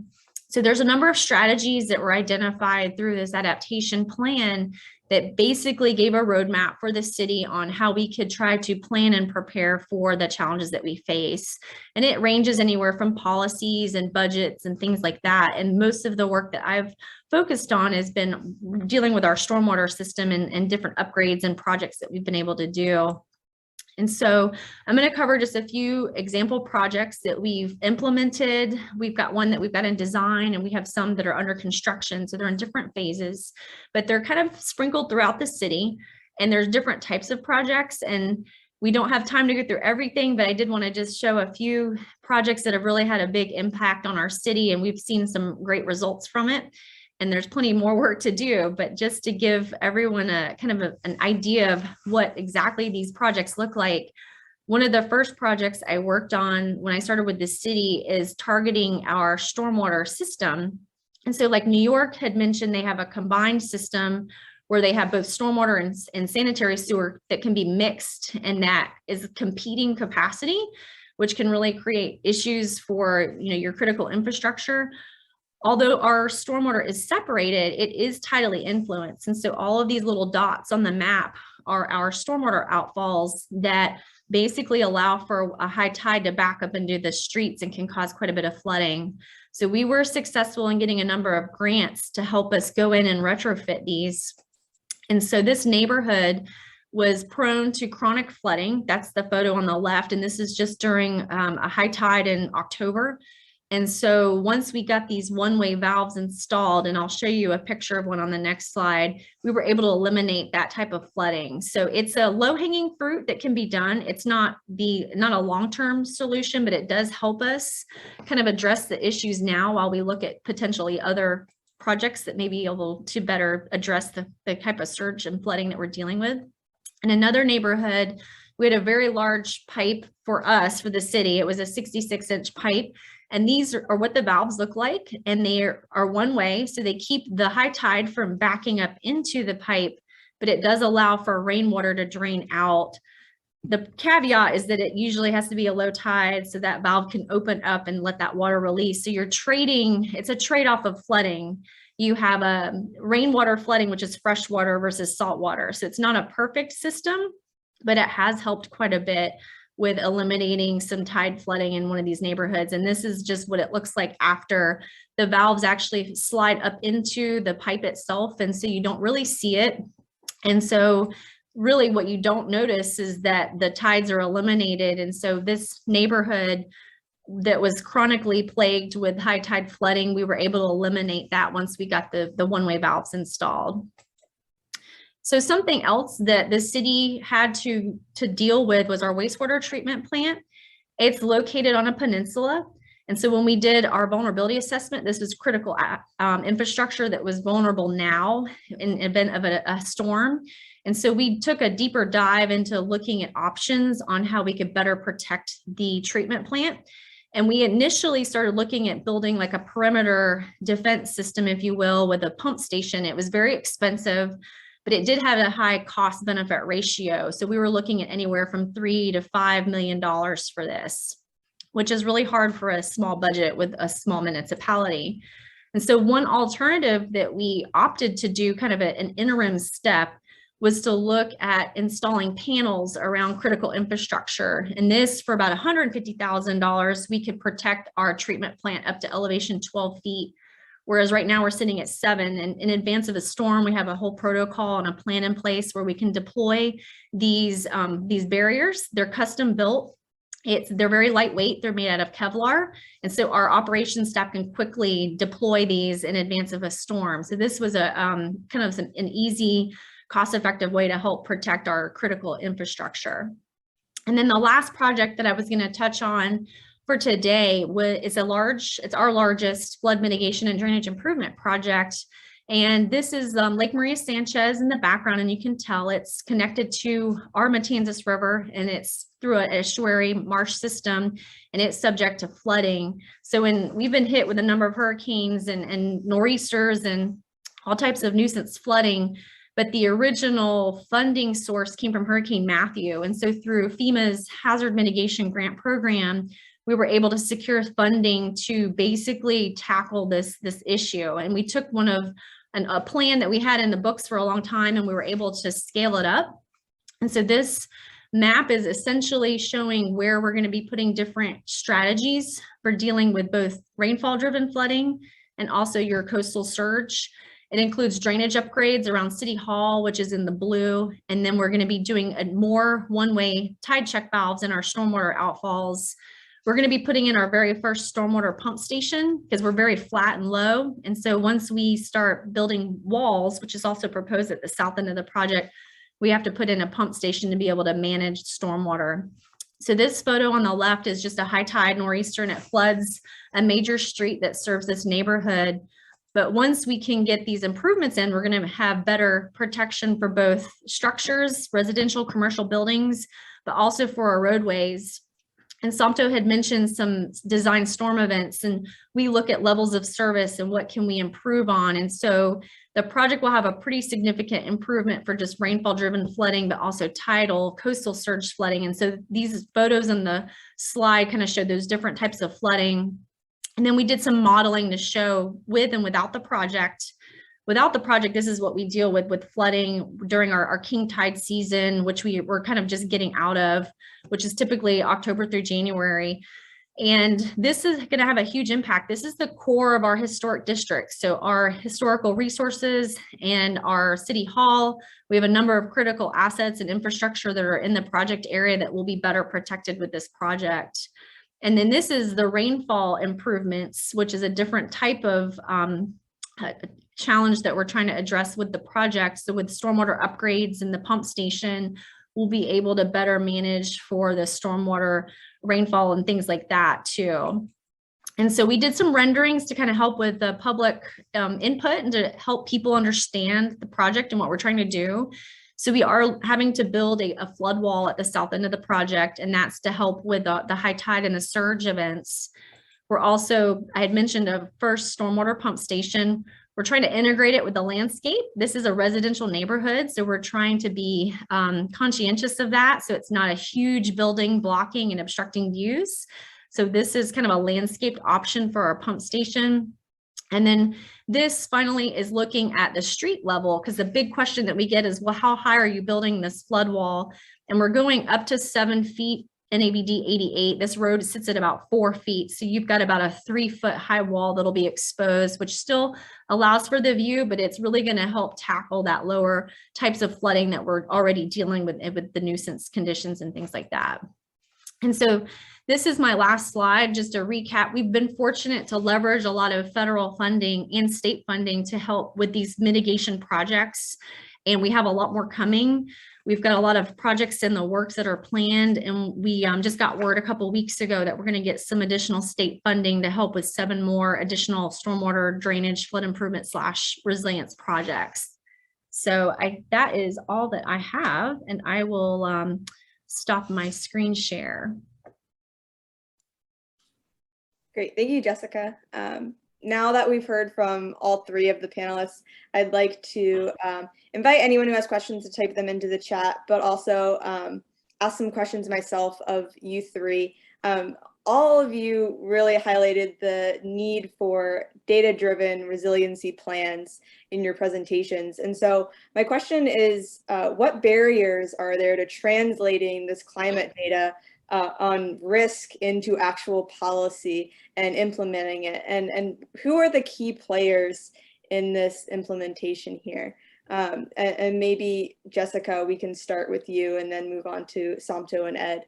So there's a number of strategies that were identified through this adaptation plan that basically gave a roadmap for the city on how we could try to plan and prepare for the challenges that we face. And it ranges anywhere from policies and budgets and things like that. And most of the work that I've focused on has been dealing with our stormwater system and different upgrades and projects that we've been able to do. And so I'm going to cover just a few example projects that we've implemented. We've got one that we've got in design, and we have some that are under construction. So they're in different phases, but they're kind of sprinkled throughout the city, and there's different types of projects. And we don't have time to go through everything, but I did want to just show a few projects that have really had a big impact on our city, and we've seen some great results from it. And there's plenty more work to do, but just to give everyone a kind of an idea of what exactly these projects look like. One of the first projects I worked on when I started with the city is targeting our stormwater system. And so like New York had mentioned, they have a combined system where they have both stormwater and sanitary sewer that can be mixed, and that is competing capacity, which can really create issues for, you know, your critical infrastructure. Although our stormwater is separated, it is tidally influenced. And so all of these little dots on the map are our stormwater outfalls that basically allow for a high tide to back up into the streets and can cause quite a bit of flooding. So we were successful in getting a number of grants to help us go in and retrofit these. And so this neighborhood was prone to chronic flooding. That's the photo on the left. And this is just during a high tide in October. And so once we got these one-way valves installed, and I'll show you a picture of one on the next slide, we were able to eliminate that type of flooding. So it's a low-hanging fruit that can be done. It's not a long-term solution, but it does help us kind of address the issues now while we look at potentially other projects that may be able to better address the type of surge and flooding that we're dealing with. In another neighborhood, we had a very large pipe for us, for the city. It was a 66-inch pipe. And these are what the valves look like, and they are one way, so they keep the high tide from backing up into the pipe, but it does allow for rainwater to drain out. The caveat is that it usually has to be a low tide, so that valve can open up and let that water release. So you're trading, it's a trade-off of flooding. you have a rainwater flooding, which is fresh water versus salt water. So it's not a perfect system, but it has helped quite a bit with eliminating some tide flooding in one of these neighborhoods. And this is just what it looks like after the valves actually slide up into the pipe itself. And so you don't really see it. And so really what you don't notice is that the tides are eliminated. And so this neighborhood that was chronically plagued with high tide flooding, we were able to eliminate that once we got the one-way valves installed. So something else that the city had to deal with was our wastewater treatment plant. It's located on a peninsula. And so when we did our vulnerability assessment, this was critical infrastructure that was vulnerable now in event of a storm. And so we took a deeper dive into looking at options on how we could better protect the treatment plant. And we initially started looking at building like a perimeter defense system, if you will, with a pump station. It was very expensive, but it did have a high cost benefit ratio. So we were looking at anywhere from $3 to $5 million for this, which is really hard for a small budget with a small municipality. And so one alternative that we opted to do, kind of an interim step, was to look at installing panels around critical infrastructure. And this, for about $150,000, we could protect our treatment plant up to elevation 12 feet. Whereas right now we're sitting at 7, and in advance of a storm, we have a whole protocol and a plan in place where we can deploy these barriers. They're custom built. They're very lightweight. They're made out of Kevlar. And so our operations staff can quickly deploy these in advance of a storm. So this was a kind of an easy, cost-effective way to help protect our critical infrastructure. And then the last project that I was going to touch on for today it's our largest flood mitigation and drainage improvement project. And this is Lake Maria Sanchez in the background, and you can tell it's connected to our Matanzas River, and it's through an estuary marsh system, and it's subject to flooding. So we've been hit with a number of hurricanes and nor'easters and all types of nuisance flooding, but the original funding source came from Hurricane Matthew. And so through FEMA's Hazard Mitigation Grant Program, we were able to secure funding to basically tackle this issue. And we took a plan that we had in the books for a long time, and we were able to scale it up. And so this map is essentially showing where we're going to be putting different strategies for dealing with both rainfall driven flooding and also your coastal surge. It includes drainage upgrades around City Hall, which is in the blue. And then we're going to be doing more one-way tide check valves in our stormwater outfalls. We're going to be putting in our very first stormwater pump station because we're very flat and low. And so once we start building walls, which is also proposed at the south end of the project, we have to put in a pump station to be able to manage stormwater. So this photo on the left is just a high tide nor'easter, and it floods a major street that serves this neighborhood. But once we can get these improvements in, we're going to have better protection for both structures, residential, commercial buildings, but also for our roadways. And Samto had mentioned some design storm events, and we look at levels of service and what can we improve on. And so the project will have a pretty significant improvement for just rainfall driven flooding, but also tidal coastal surge flooding. And so these photos in the slide kind of show those different types of flooding. And then we did some modeling to show with and without the project. Without the project, this is what we deal with flooding during our king tide season, which we're kind of just getting out of, which is typically October through January. And this is going to have a huge impact. This is the core of our historic district. So our historical resources and our city hall, we have a number of critical assets and infrastructure that are in the project area that will be better protected with this project. And then this is the rainfall improvements, which is a different type of challenge that we're trying to address with the project. So with stormwater upgrades and the pump station, we'll be able to better manage for the stormwater rainfall and things like that too. And so we did some renderings to kind of help with the public input and to help people understand the project and what we're trying to do. So we are having to build a flood wall at the south end of the project, and that's to help with the high tide and the surge events. We're also, I had mentioned a first stormwater pump station. We're trying to integrate it with the landscape. This is a residential neighborhood, so we're trying to be conscientious of that. So it's not a huge building blocking and obstructing views. So this is kind of a landscaped option for our pump station. And then this finally is looking at the street level, because the big question that we get is, well, how high are you building this flood wall? And we're going up to 7 feet NABD 88. This road sits at about 4 feet. So you've got about a 3-foot high wall that'll be exposed, which still allows for the view, but it's really going to help tackle that lower types of flooding that we're already dealing with the nuisance conditions and things like that. And so this is my last slide, just a recap. We've been fortunate to leverage a lot of federal funding and state funding to help with these mitigation projects. And we have a lot more coming. We've got a lot of projects in the works that are planned. And we just got word a couple of weeks ago that we're going to get some additional state funding to help with 7 more additional stormwater drainage, flood improvement / resilience projects. So that is all that I have. And I will stop my screen share. Great, thank you, Jessica. Now that we've heard from all 3 of the panelists, I'd like to invite anyone who has questions to type them into the chat, but also ask some questions myself of you 3. All of you really highlighted the need for data-driven resiliency plans in your presentations. And so my question is, what barriers are there to translating this climate data on risk into actual policy and implementing it? And who are the key players in this implementation here? And maybe, Jessica, we can start with you and then move on to Samto and Ed.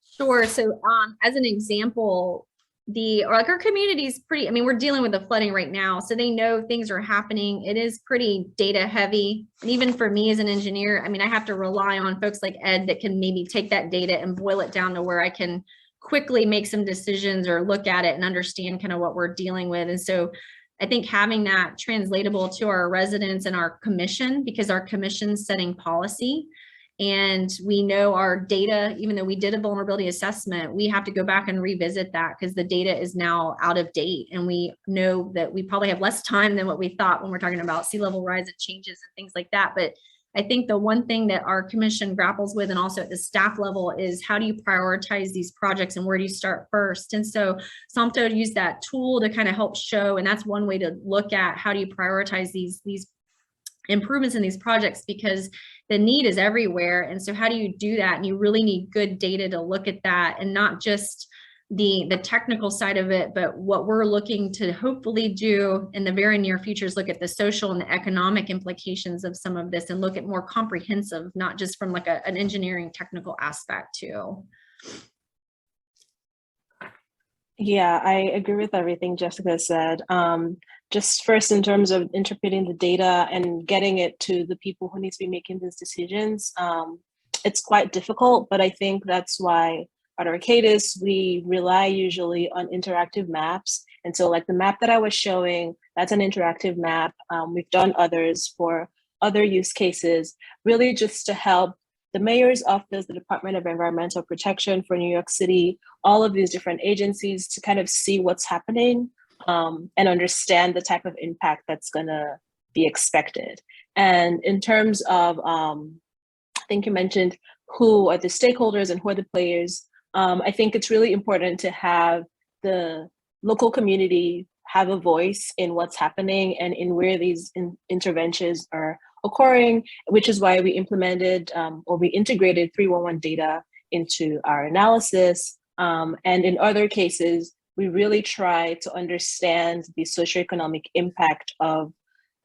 Sure. So as an example, our community is pretty, I mean, we're dealing with the flooding right now, so they know things are happening. It is pretty data heavy. And even for me as an engineer, I mean, I have to rely on folks like Ed that can maybe take that data and boil it down to where I can quickly make some decisions or look at it and understand kind of what we're dealing with. And so I think having that translatable to our residents and our commission, because our commission's setting policy, and we know our data, even though we did a vulnerability assessment, we have to go back and revisit that because the data is now out of date. And we know that we probably have less time than what we thought when we're talking about sea level rise and changes and things like that. But I think the one thing that our commission grapples with, and also at the staff level, is how do you prioritize these projects and where do you start first? And so Samto used that tool to kind of help show, and that's one way to look at how do you prioritize these improvements in these projects, because the need is everywhere. And so how do you do that? And you really need good data to look at that, and not just the technical side of it, but what we're looking to hopefully do in the very near future is look at the social and the economic implications of some of this and look at more comprehensive, not just from like an engineering technical aspect too. Yeah, I agree with everything Jessica said. Just first, in terms of interpreting the data and getting it to the people who need to be making these decisions, it's quite difficult, but I think that's why at Arcadis, we rely usually on interactive maps. And so like the map that I was showing, that's an interactive map. We've done others for other use cases, really just to help the mayor's office, the Department of Environmental Protection for New York City, all of these different agencies to kind of see what's happening and understand the type of impact that's gonna be expected. And in terms of, I think you mentioned who are the stakeholders and who are the players. I think it's really important to have the local community have a voice in what's happening and in where these interventions are occurring, which is why we implemented or we integrated 311 data into our analysis. And in other cases, we really try to understand the socioeconomic impact of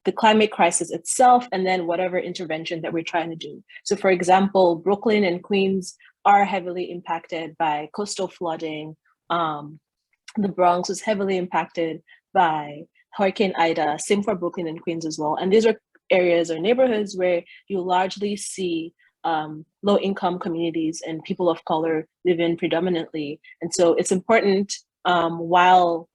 the climate crisis itself, and then whatever intervention that we're trying to do. So for example, Brooklyn and Queens are heavily impacted by coastal flooding. The Bronx was heavily impacted by Hurricane Ida, same for Brooklyn and Queens as well. And these are areas or neighborhoods where you largely see low-income communities and people of color live in predominantly. And so it's important, while,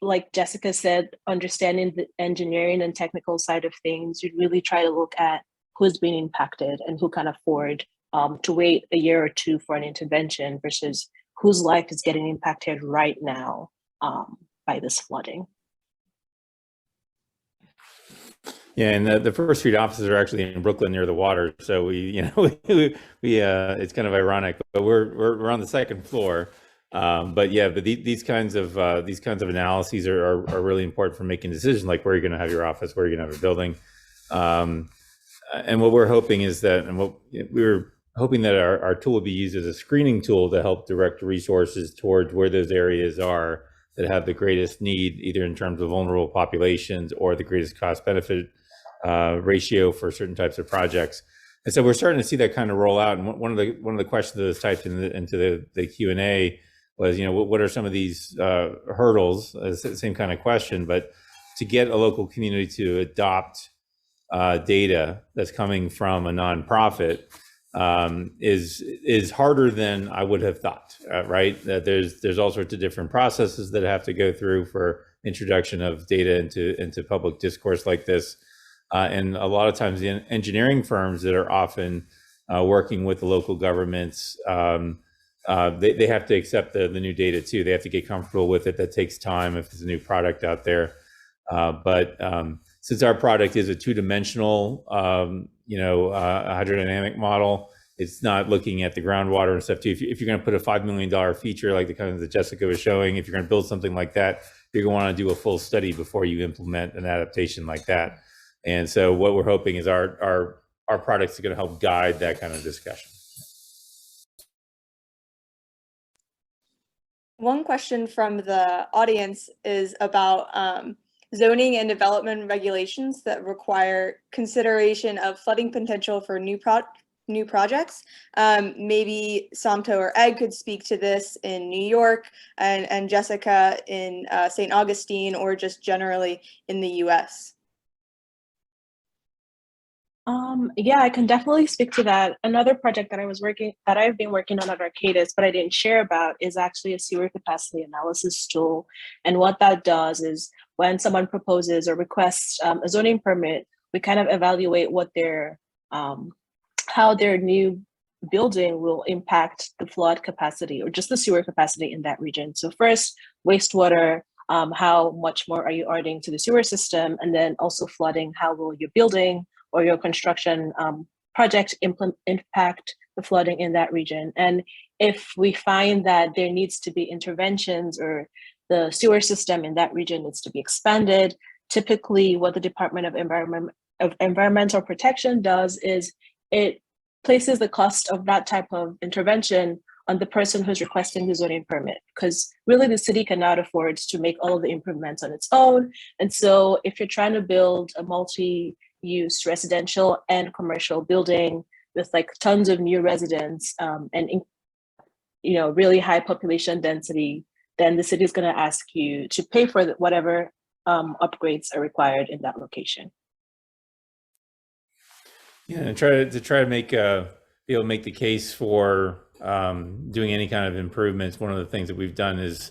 like Jessica said, understanding the engineering and technical side of things, you'd really try to look at who's being impacted and who can afford to wait a year or two for an intervention versus whose life is getting impacted right now by this flooding. Yeah, and the First Street offices are actually in Brooklyn near the water, so we it's kind of ironic, but we're on the second floor. But yeah, but these kinds of analyses are really important for making decisions, like where you're going to have your office, where you're going to have your building. And what we're hoping is that, and what we're hoping that our tool will be used as a screening tool to help direct resources towards where those areas are that have the greatest need, either in terms of vulnerable populations or the greatest cost benefit ratio for certain types of projects. And so we're starting to see that kind of roll out. And one of the questions that was typed into the Q&A was, what are some of these hurdles? It's the same kind of question, but to get a local community to adopt data that's coming from a nonprofit is harder than I would have thought, right? That there's all sorts of different processes that have to go through for introduction of data into public discourse like this. And a lot of times the engineering firms that are often working with the local governments, they have to accept the new data too. They have to get comfortable with it. That takes time if there's a new product out there. But since our product is a two-dimensional, hydrodynamic model, it's not looking at the groundwater and stuff too. If you're going to put a $5 million feature like the kind of that Jessica was showing, if you're going to build something like that, you're going to want to do a full study before you implement an adaptation like that. And so what we're hoping is our products are going to help guide that kind of discussion. One question from the audience is about zoning and development regulations that require consideration of flooding potential for new projects. Maybe Samto or Ed could speak to this in New York, and Jessica in St. Augustine, or just generally in the US. Yeah, I can definitely speak to that. Another project that I've been working on at Arcadis, but I didn't share about, is actually a sewer capacity analysis tool. And what that does is when someone proposes or requests a zoning permit, we kind of evaluate what their how their new building will impact the flood capacity or just the sewer capacity in that region. So first, wastewater, how much more are you adding to the sewer system? And then also flooding, how will your building or your construction project impact the flooding in that region? And if we find that there needs to be interventions or the sewer system in that region needs to be expanded, typically what the Department of Environmental Protection does is it places the cost of that type of intervention on the person who's requesting the zoning permit, because really the city cannot afford to make all of the improvements on its own. And so if you're trying to build a multi-use residential and commercial building with like tons of new residents and really high population density, then the city is going to ask you to pay for whatever upgrades are required in that location. Yeah, and try to make be able to make the case for doing any kind of improvements. One of the things that we've done is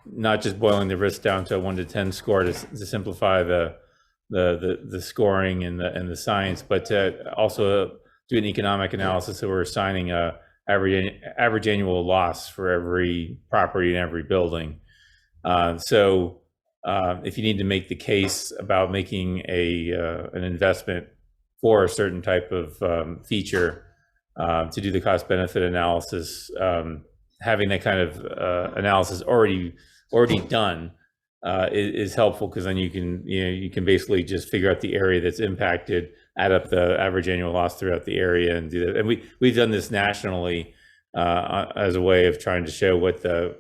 not just boiling the risk down to a 1 to 10 score to simplify the scoring and the science, but to also do an economic analysis. So we're assigning a average annual loss for every property and every building. So if you need to make the case about making an investment for a certain type of feature, to do the cost benefit analysis, having that kind of analysis already done is helpful, because then you can basically just figure out the area that's impacted, add up the average annual loss throughout the area, and do that. And we've done this nationally as a way of trying to show what the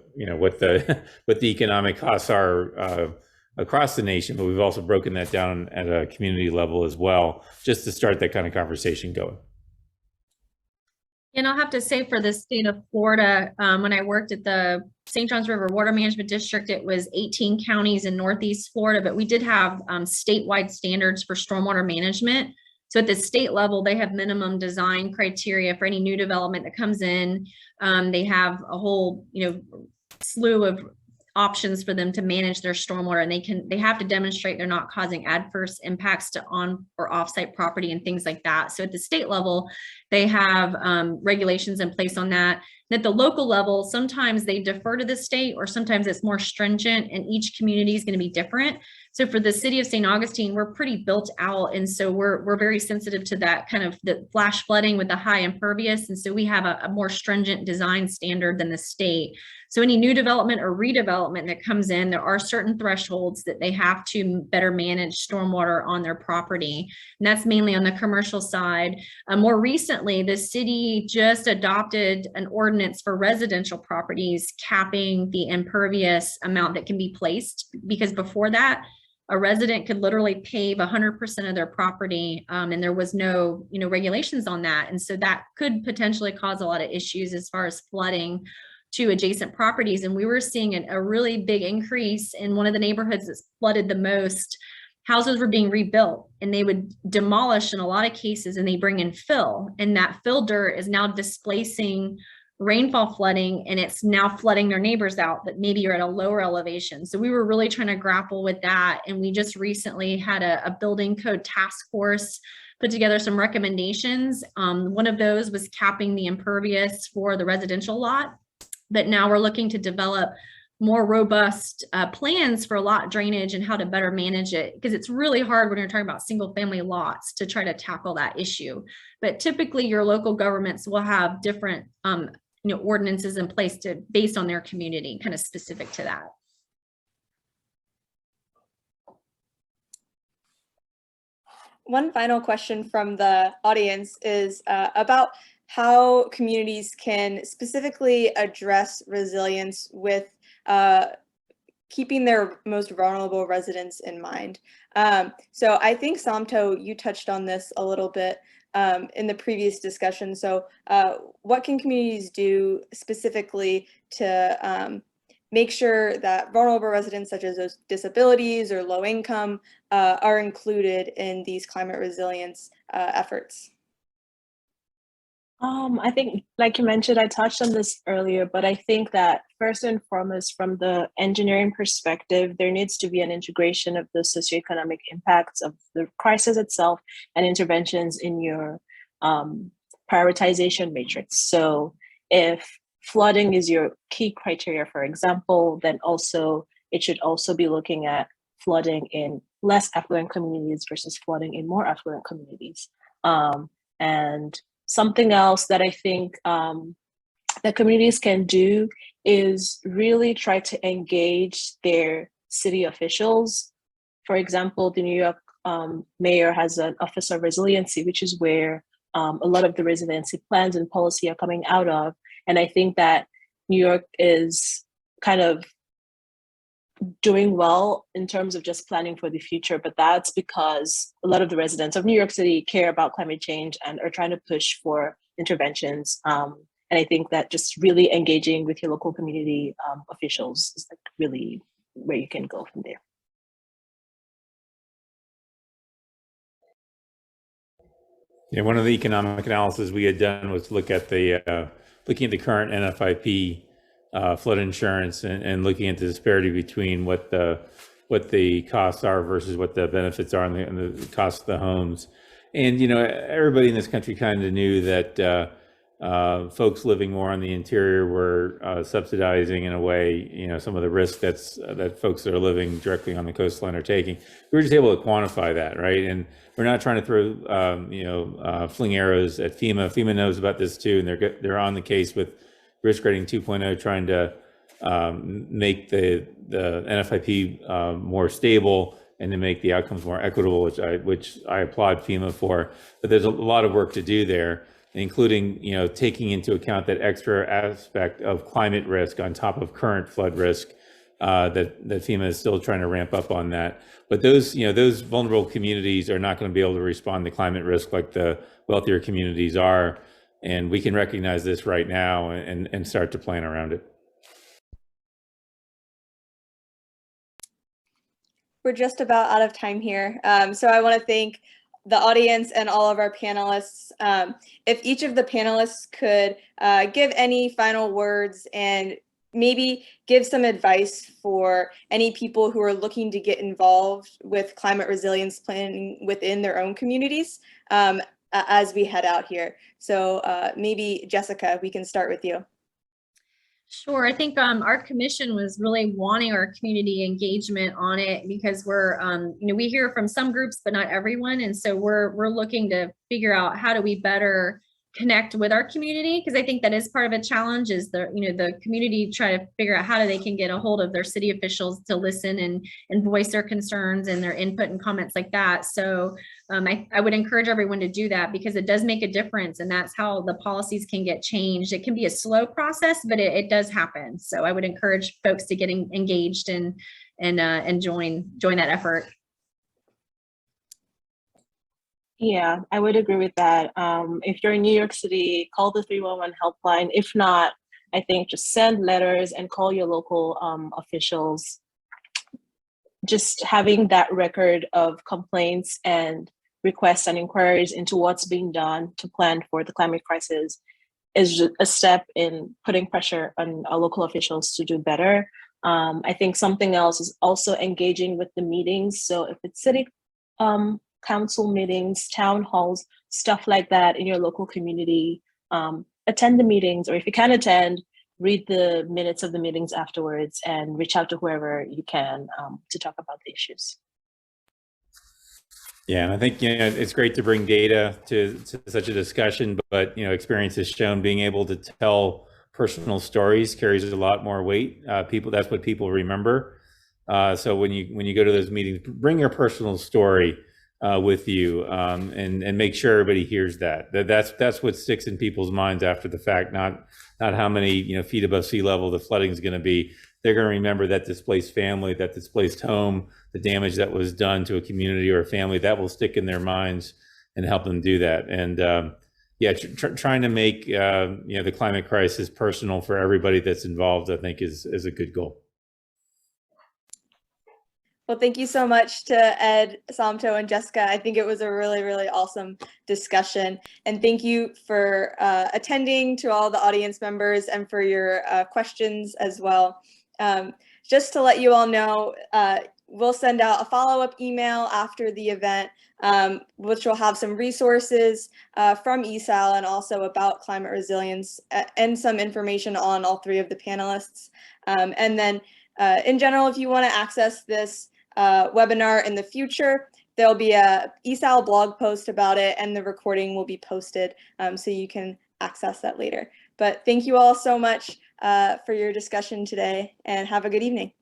economic costs are across the nation, but we've also broken that down at a community level as well, just to start that kind of conversation going. And I'll have to say, for the state of Florida, when I worked at the St. Johns River Water Management District, it was 18 counties in Northeast Florida, but we did have statewide standards for stormwater management. So at the state level, they have minimum design criteria for any new development that comes in. They have a whole, slew of options for them to manage their stormwater, and they have to demonstrate they're not causing adverse impacts to on or off-site property and things like that. So at the state level, they have regulations in place on that. And at the local level, sometimes they defer to the state, or sometimes it's more stringent, and each community is going to be different. So for the city of St. Augustine, we're pretty built out. And so we're very sensitive to that kind of the flash flooding with the high impervious. And so we have a more stringent design standard than the state. So any new development or redevelopment that comes in, there are certain thresholds that they have to better manage stormwater on their property. And that's mainly on the commercial side. More recently, the city just adopted an ordinance for residential properties capping the impervious amount that can be placed, because before that, a resident could literally pave 100% of their property, and there was no, regulations on that. And so that could potentially cause a lot of issues as far as flooding to adjacent properties. And we were seeing a really big increase in one of the neighborhoods that's flooded the most. Houses were being rebuilt and they would demolish in a lot of cases, and they bring in fill, and that fill dirt is now displacing rainfall flooding, and it's now flooding their neighbors out that maybe you're at a lower elevation. So we were really trying to grapple with that. And we just recently had a building code task force put together some recommendations. One of those was capping the impervious for the residential lot, but now we're looking to develop more robust plans for lot drainage and how to better manage it, because it's really hard when you're talking about single family lots to try to tackle that issue. But typically your local governments will have different ordinances in place based on their community, kind of specific to that. One final question from the audience is about how communities can specifically address resilience with keeping their most vulnerable residents in mind. So I think Samto, you touched on this a little bit in the previous discussion. So what can communities do specifically to make sure that vulnerable residents such as those disabilities or low income are included in these climate resilience efforts? I think, like you mentioned, I touched on this earlier, but I think that first and foremost, from the engineering perspective, there needs to be an integration of the socioeconomic impacts of the crisis itself and interventions in your prioritization matrix. So if flooding is your key criteria, for example, then also it should also be looking at flooding in less affluent communities versus flooding in more affluent communities. And something else that I think that communities can do is really try to engage their city officials. For example, the New York mayor has an Office of Resiliency, which is where a lot of the resiliency plans and policy are coming out of. And I think that New York is kind of doing well in terms of just planning for the future, but that's because a lot of the residents of New York City care about climate change and are trying to push for interventions. And I think that just really engaging with your local community officials is like really where you can go from there. Yeah, one of the economic analysis we had done was look at the looking at the current NFIP flood insurance and looking at the disparity between what the costs are versus what the benefits are and the cost of the homes. And everybody in this country kind of knew that folks living more on the interior were subsidizing in a way some of the risk that folks that are living directly on the coastline are taking. We were just able to quantify that, right? And we're not trying to throw fling arrows at FEMA. FEMA knows about this too, and they're on the case with risk rating 2.0, trying to make the NFIP more stable and to make the outcomes more equitable, which I applaud FEMA for. But there's a lot of work to do there, including taking into account that extra aspect of climate risk on top of current flood risk that FEMA is still trying to ramp up on that. But those vulnerable communities are not going to be able to respond to climate risk like the wealthier communities are. And we can recognize this right now and start to plan around it. We're just about out of time here. So I want to thank the audience and all of our panelists. If each of the panelists could give any final words and maybe give some advice for any people who are looking to get involved with climate resilience planning within their own communities as we head out here. So maybe Jessica, we can start with you. Sure. I think our commission was really wanting our community engagement on it because we're, we hear from some groups, but not everyone. And so we're looking to figure out how do we better connect with our community, because I think that is part of a challenge is the community try to figure out how do they can get a hold of their city officials to listen and voice their concerns and their input and comments like that. So I would encourage everyone to do that because it does make a difference, and that's how the policies can get changed. It can be a slow process, but it does happen. So I would encourage folks to get engaged and join that effort. Yeah, I would agree with that. If you're in New York City, call the 311 helpline. If not, I think just send letters and call your local officials. Just having that record of complaints and requests and inquiries into what's being done to plan for the climate crisis is a step in putting pressure on our local officials to do better. I think something else is also engaging with the meetings. So if it's city council meetings, town halls, stuff like that in your local community, attend the meetings, or if you can attend, read the minutes of the meetings afterwards and reach out to whoever you can to talk about the issues. Yeah, and I think it's great to bring data to such a discussion, but experience has shown being able to tell personal stories carries a lot more weight. That's what people remember. So when you go to those meetings, bring your personal story with you and make sure everybody hears that. That's what sticks in people's minds after the fact, not how many feet above sea level the flooding is going to be. They're going to remember that displaced family, that displaced home, the damage that was done to a community or a family. That will stick in their minds and help them do that. And trying to make the climate crisis personal for everybody that's involved, I think is a good goal. Well, thank you so much to Ed, Samto, and Jessica. I think it was a really, really awesome discussion. And thank you for attending, to all the audience members, and for your questions as well. Just to let you all know, we'll send out a follow-up email after the event, which will have some resources from ESAL and also about climate resilience and some information on all three of the panelists. And then in general, if you want to access this webinar in the future, there'll be a ESAL blog post about it, and the recording will be posted so you can access that later. But thank you all so much for your discussion today, and have a good evening.